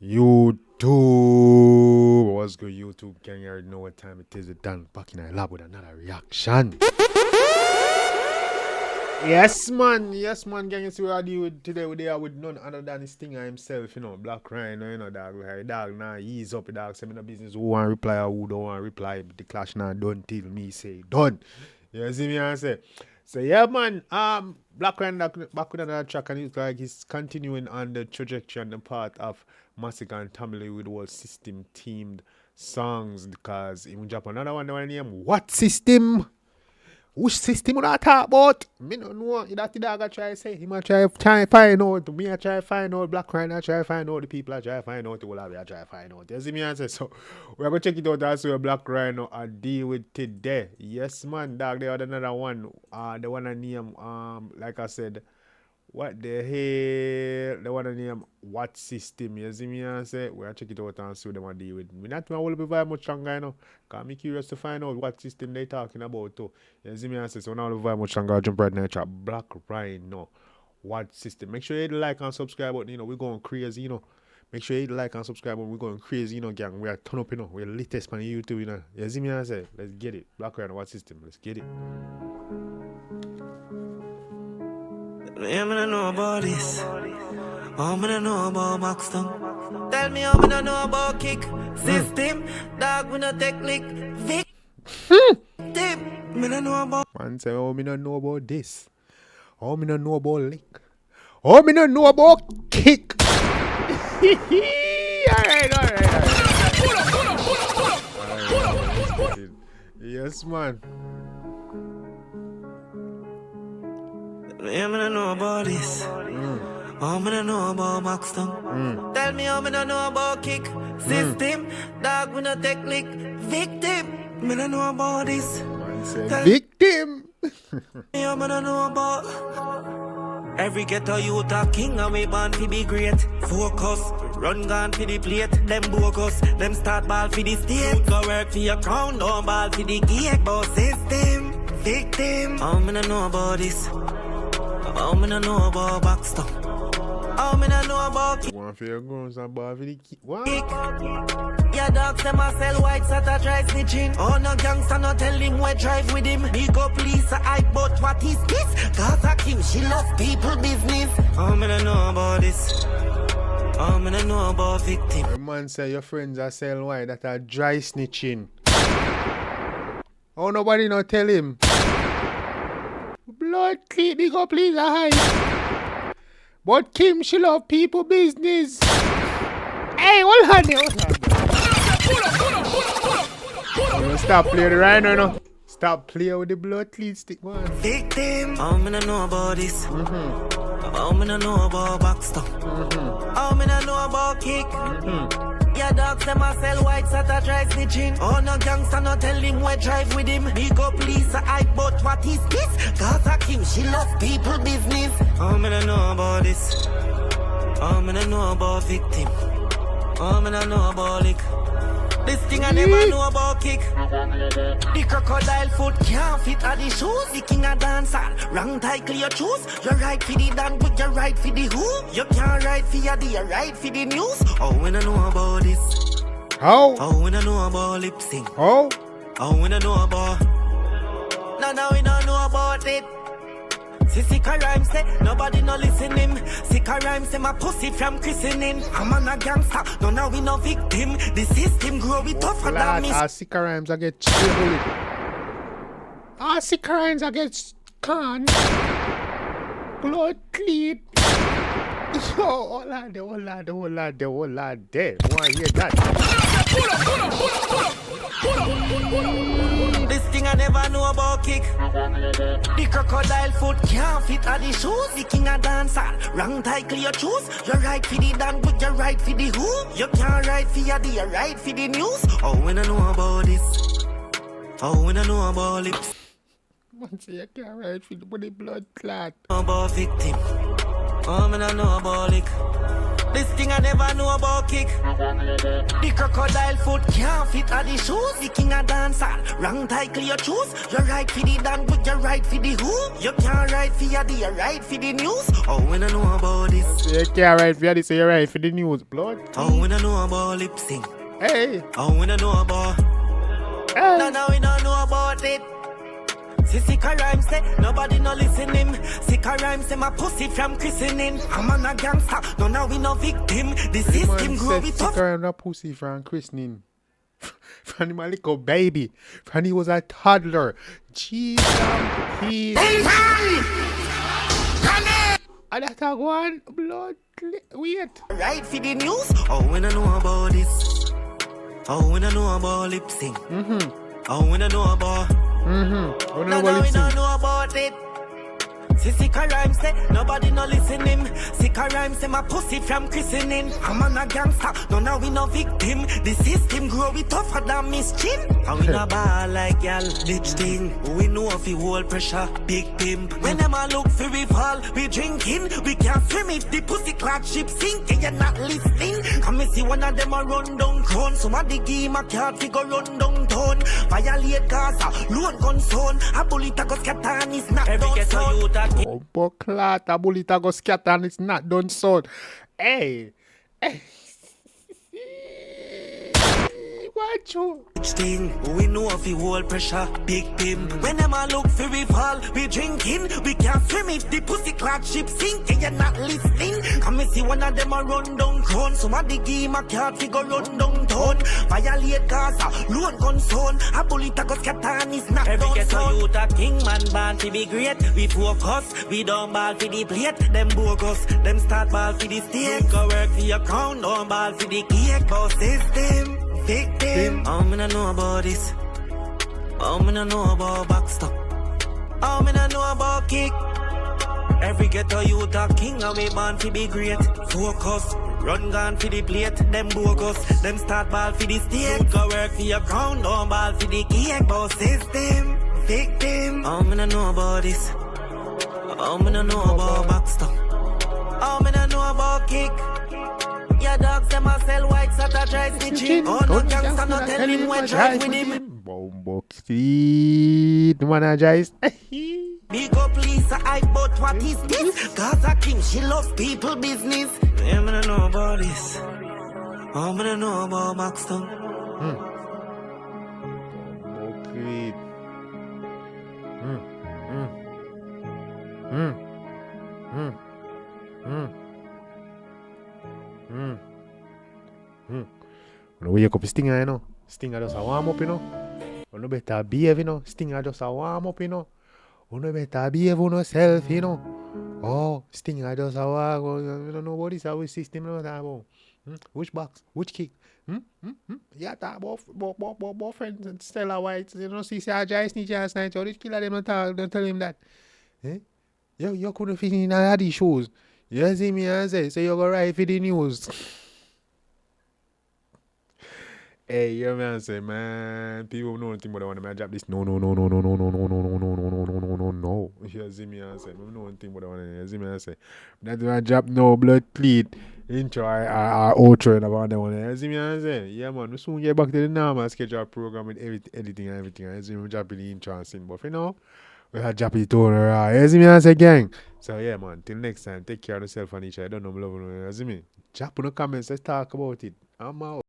YouTube, what's good, YouTube gang? You already know what time it is. It's done back in the lab with another reaction. Yes, man, gang. You see what I do with today? We're there with none other than this thing himself, you know, Blak Ryno, you know, dog now ease up, dog. Say me no business who want reply or who don't want reply. The clash now done till me say done. You see me? I say. So yeah, man. Blak Ryno back with another track, and it's like he's continuing on the trajectory and the path of Massacre and Tamale with all system themed songs, because even drop another one name What System? Which system would I talk about? Me no know. That the dog I try to say. He might try find out. Me I try to find out. Blak Ryno I try to find out. The people I try to find out. The whole of it I try to find out. You see me answer? So we're going to check it out. That's where Blak Ryno I deal with today. Yes, man, dog. They had another one. The one I name, like I said, what the hell? The one I name What System? You see me answer? We're going to check it out and see what they want to deal with. Me not will be very much stronger, you know. Because I'm curious to find out what system they talking about too. You see me answer? So now very much stronger. I'll jump right now and chat. Blak Ryno. What System? Make sure you hit the like and subscribe button, you know. We're going crazy, you know. Make sure you hit the like and subscribe button. We're going crazy, you know, gang. We are turn up, you know. We're latest on YouTube, you know. You see me answer? Let's get it. Blak Ryno. What System? Let's get it. I'm gonna know about this. I'm gonna know about Maxton. Tell me I'm gonna know about kick system. Dog with no technique. Victim. Me no know about. Man say, oh, me no know about this. Oh, me no know about lick. Oh, me no know about kick. Alright. Yes, man. I'm gonna know about this. I'm gonna know about Maxton. Tell me I'm gonna know about kick system. Dog with no technique. Victim. Me no know about this. Man say, victim. I'm gonna know about. Every ghetto youth a king and we born to be great. Focus, run gun for the plate. Them bogus, them start ball for the state. Go work for your crown, don't ball for the gate. But system, victim. I'm gonna know about this. I'm gonna know about Baxter. I'm gonna know about one for your girls and ball for the kick. What? Yeah, dogs them a sell white sata try snitching. Oh no gangster no tell him where drive with him. Big up Lisa I but what is this? Gaza Kim she love people business. I'm gonna know about this. I'm gonna know about victim. The man say your friends are sell white that are dry snitching. Oh nobody no tell him. Blood clean, big up Lisa high. But Kim she love people business. Hey, hold on there. Stop playing the Ryno, no. Stop playing with the blood clean stick, man. Victim. I'm gonna know about this. I'm gonna know about Baxter. I'm gonna know about kick. Yeah, dogs them a sell white sata try snitching. Oh no gangster no tell him where drive with him. Big up Lisa I but what is this? Gaza Kim she love people business. I'm gonna know about this. I'm gonna know about victim. I'm gonna know about lick. This thing I never know about kick. The crocodile foot can't fit at the shoes. The king a dancer, wrong title you choose. You right for the dan, but you right for the who. You can't write for your day, you right for the news. Oh, when I know about this. How? Oh, when I know about lip sync. How? Oh, when I know about. Now we don't know about it. See Sika rhymes say, nobody no listen him. Sika rhymes say my pussy from christening. I'm on a gangster, no now we no victim. The system grow it tougher than me. Sika rhymes I get chill. Sika rhymes I get can. Blood clean. Yo, hold on there. Wanna hear that? This thing I never know about kick. The crocodile foot can't fit at the shoes. The king a dancer, wrong title you choose. You right for the dan, but you right for the who. You can't write for your day, you right for the news. Oh, when I know about this. Oh, when I know about lips. Man say you can't write for the blood clot. About victim. Oh, when I know about lick. This thing I never know about kick. The crocodile foot can't fit at the shoes. The king of dancer, wrong title you choose. You right for the dan, but you right for the who. You can't write for your day, you right for the news. Oh, when I know about this. You can't write for this, you right for the news, blood. Oh, when I know about lip sync. Hey. Oh, when I know about. Hey. No, we don't know about it. See, sick a rhymes say, nobody no listen him. Sick a rhymes say, my pussy from christening. I'm a gangster, no, now we no victim. The system grow with tough. Sick a rhymes pussy from christening. From him a little baby. From he was a toddler. Jesus, peace. And that's a one blood. Wait. Right for the news. Oh, when I know about this. Oh, when I know about lip sync. Oh, when I know about. No, we don't know about it. See, sick a rhymes say, nobody no listen him. Sick a rhymes say, my pussy from christening. I'm a gangster, no, now we no victim. The system grow we tougher than Miss Chin. And we no ball like y'all, bitch thing. We know if you hold pressure, big pimp. When them a look for we fall, we drinking. We can't swim if the pussy clad ship sink. And you're not listening. Come and see one of them a run down crown. Somebody give my card, we go run down town. Violate Gaza, load gun zone. A bullet a go scatter and it's not done sound. Oh, bucklat, a bullet a go scatter and it's not done so. Hey. Watch you. Thing. We know if you hold pressure, big pimp. When them a look for we fall, we drinking. We can't swim if the pussy clad ship sink. And you're not listening. Come and see one of them a run down crown. Somebody give my card, we go run down town. Violate Gaza, load gun zone. A bullet a go scatter and it's not done. Every ghetto youth a king man born to be great. We focus, we don't ball for the plate. Them bogus, them start ball for the state. Go work for your crown, don't ball for the cake. Boss system. Victim. Oh, me no know about this. Oh, me no know about backstop. Oh, me no know about kick. Every ghetto youth a king and we born to be great. Focus, run gun for the plate. Them bogus, them start ball for the state. Youth go work for your crown, don't ball for the cake. Boss system, victim. Oh, me no know about this. Oh, me no know about backstop. Oh, me no know about kick. Your dogs them a sell white sata try snitching. Oh no gangster no tell him when drive with him. Bombo street managers. Big up Lisa, I but what is this? Gaza King, she loves people business. Yeah, me no know about this. Oh, me no know about Maxton. Bombo street. When we wake up, Stinger, you know. Stinger just a warm up, you know. You no better behave, you know. Stinger just a warm up, you know. You no better behave on yourself, you know. Oh, Stinger just a warm up. You don't know what is our system, you know what about. Which box? Which kick? Yeah, talk about friends and Stella White. You know, see, I just need you last night. You did killer them, don't tell him that. Eh? You couldn't fit in all these shows. You see me and say, so you go right for the news. Hey, you man say, man, people know nothing but I want to drop this. No. You see me and say, I know one thing but I want to. You see me and say, that's why I drop no blood cleat intro or outro and about that one. You see me and say, yeah man, we soon get back to the normal schedule program with editing and everything. You see me dropping the intro and sing, but for now, we have drop it on around. You see me and say, gang. So yeah man, till next time, take care of yourself and each other. I don't know, love you. You see me? Drop in the comments, let's talk about it. I'm out.